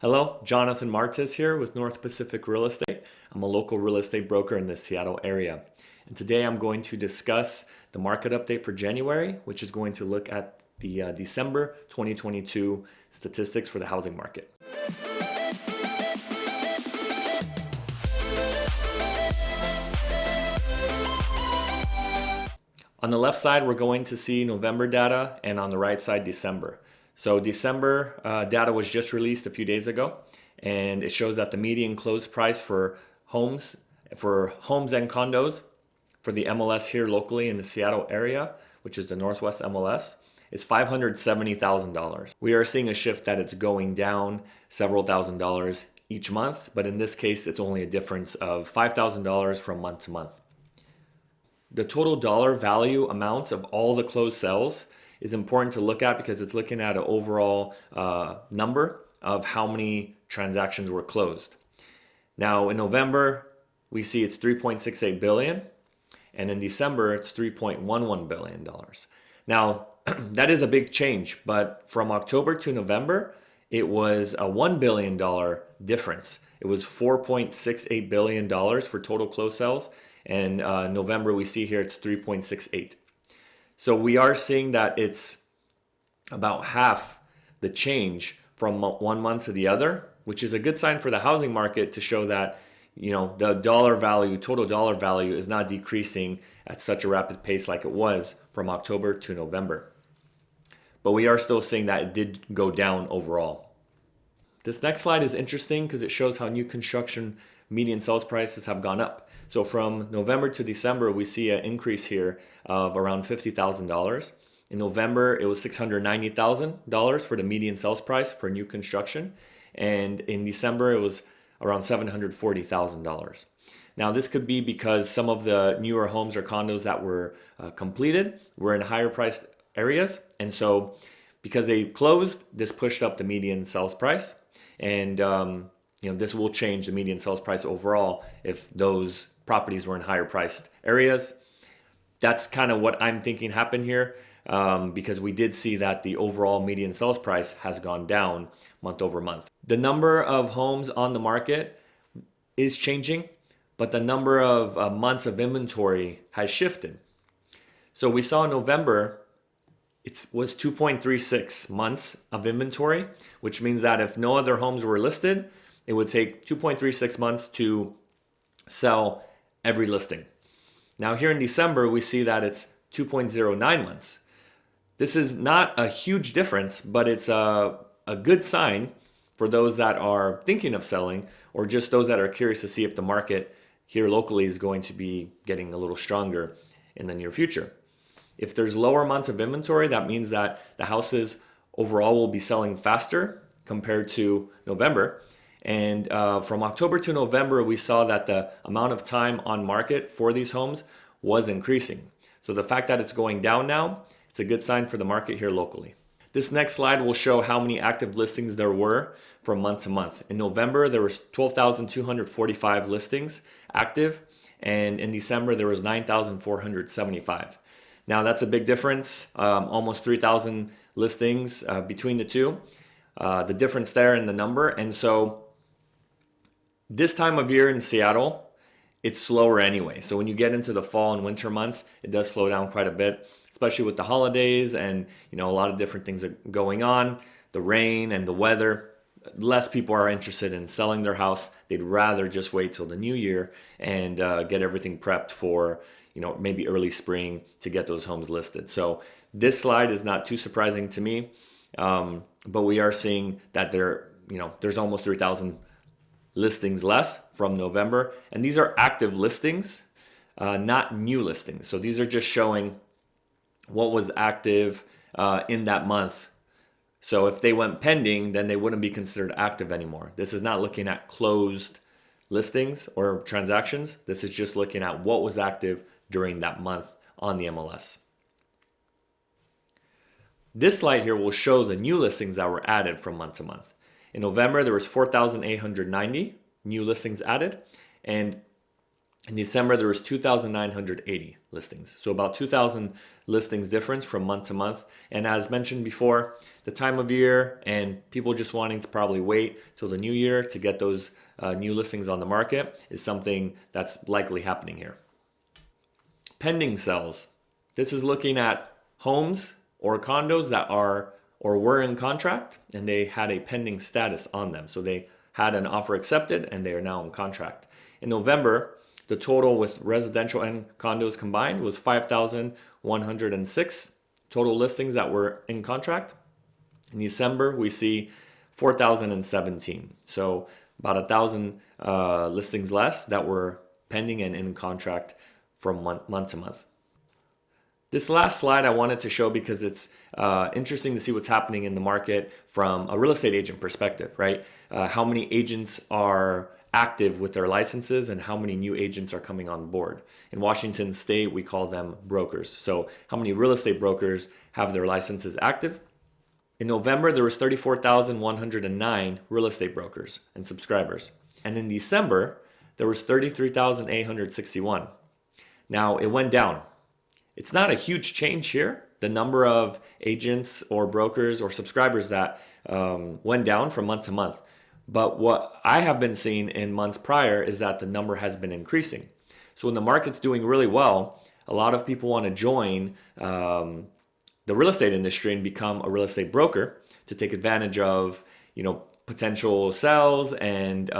Hello, Jonathan Martis here with North Pacific Real Estate. I'm a local real estate broker in the Seattle area. And today I'm going to discuss the market update for January, which is going to look at the December 2022 statistics for the housing market. On the left side, we're going to see November data, and on the right side, December. So December data was just released a few days ago, and it shows that the median closed price for homes and condos for the MLS here locally in the Seattle area, which is the Northwest MLS, is $570,000. We are seeing a shift that it's going down several $1,000s each month, but in this case, it's only a difference of $5,000 from month to month. The total dollar value amount of all the closed sales is important to look at because it's looking at an overall number of how many transactions were closed. Now in November, we see it's 3.68 billion, and in December, it's $3.11 billion. Now, that is a big change, but from October to November, it was a $1 billion difference. It was $4.68 billion for total closed sales, and November, we see here it's 3.68. So we are seeing that it's about half the change from one month to the other, which is a good sign for the housing market to show that, the dollar value, total dollar value is not decreasing at such a rapid pace like it was from October to November. But we are still seeing that it did go down overall. This next slide is interesting because it shows how new construction median sales prices have gone up. So from November to December, we see an increase here of around $50,000. In November, it was $690,000 for the median sales price for new construction. And in December, it was around $740,000. Now, this could be because some of the newer homes or condos that were completed were in higher priced areas. And so because they closed, this pushed up the median sales price. And this will change the median sales price overall if those properties were in higher priced areas. That's kind of what I'm thinking happened here because we did see that the overall median sales price has gone down month over month. The number of homes on the market is changing, but the number of months of inventory has shifted. So we saw in November, it was 2.36 months of inventory, which means that if no other homes were listed, it would take 2.36 months to sell every listing. Now here in December, we see that it's 2.09 months. This is not a huge difference, but it's a good sign for those that are thinking of selling or just those that are curious to see if the market here locally is going to be getting a little stronger in the near future. If there's lower months of inventory, that means that the houses overall will be selling faster compared to November. And from October to November, we saw that the amount of time on market for these homes was increasing. So the fact that it's going down now, it's a good sign for the market here locally. This next slide will show how many active listings there were from month to month. In November, there was 12,245 listings active, and in December, there was 9,475. Now that's a big difference, almost 3,000 listings between the two. The difference there in the number, and so this time of year in Seattle, it's slower anyway. So when you get into the fall and winter months, it does slow down quite a bit, especially with the holidays and a lot of different things are going on, the rain and the weather. Less people are interested in selling their house. They'd rather just wait till the new year and get everything prepped for maybe early spring to get those homes listed. So this slide is not too surprising to me, but we are seeing that there's almost 3,000 listings less from November, and these are active listings, not new listings. So these are just showing what was active in that month. So if they went pending, then they wouldn't be considered active anymore. This is not looking at closed listings or transactions. This is just looking at what was active during that month on the MLS. This slide here will show the new listings that were added from month to month. In November, there was 4,890 new listings added. And In December, there was 2,980 listings. So about 2,000 listings difference from month to month. And as mentioned before, the time of year and people just wanting to probably wait till the new year to get those new listings on the market is something that's likely happening here. Pending sales. This is looking at homes or condos that are or were in contract and they had a pending status on them. So they had an offer accepted and they are now in contract. In November, the total with residential and condos combined was 5,106 total listings that were in contract. In December, we see 4,017. So about 1,000 listings less that were pending and in contract from month to month. This last slide I wanted to show because it's interesting to see what's happening in the market from a real estate agent perspective, right? How many agents are active with their licenses and how many new agents are coming on board. In Washington State, we call them brokers. So how many real estate brokers have their licenses active? In November, there was 34,109 real estate brokers and subscribers. And in December, there was 33,861. Now, it went down. It's not a huge change here. The number of agents or brokers or subscribers that went down from month to month. But what I have been seeing in months prior is that the number has been increasing. So when the market's doing really well, a lot of people want to join the real estate industry and become a real estate broker to take advantage of, potential sales and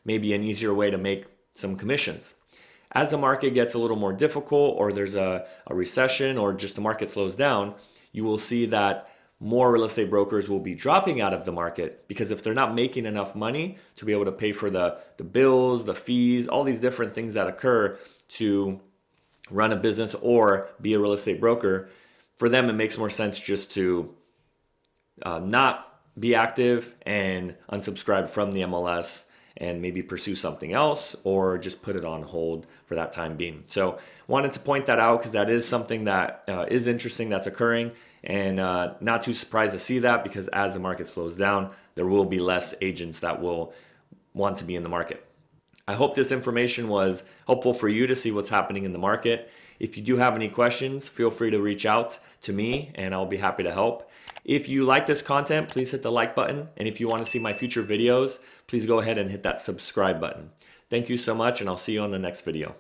maybe an easier way to make some commissions. As the market gets a little more difficult or there's a recession or just the market slows down, you will see that more real estate brokers will be dropping out of the market because if they're not making enough money to be able to pay for the bills, the fees, all these different things that occur to run a business or be a real estate broker, for them it makes more sense just to not be active and unsubscribe from the MLS and maybe pursue something else or just put it on hold for that time being. So wanted to point that out because that is something that is interesting that's occurring and not too surprised to see that because as the market slows down, there will be less agents that will want to be in the market. I hope this information was helpful for you to see what's happening in the market. If you do have any questions, feel free to reach out to me and I'll be happy to help. If you like this content, please hit the like button. And if you want to see my future videos, please go ahead and hit that subscribe button. Thank you so much and I'll see you on the next video.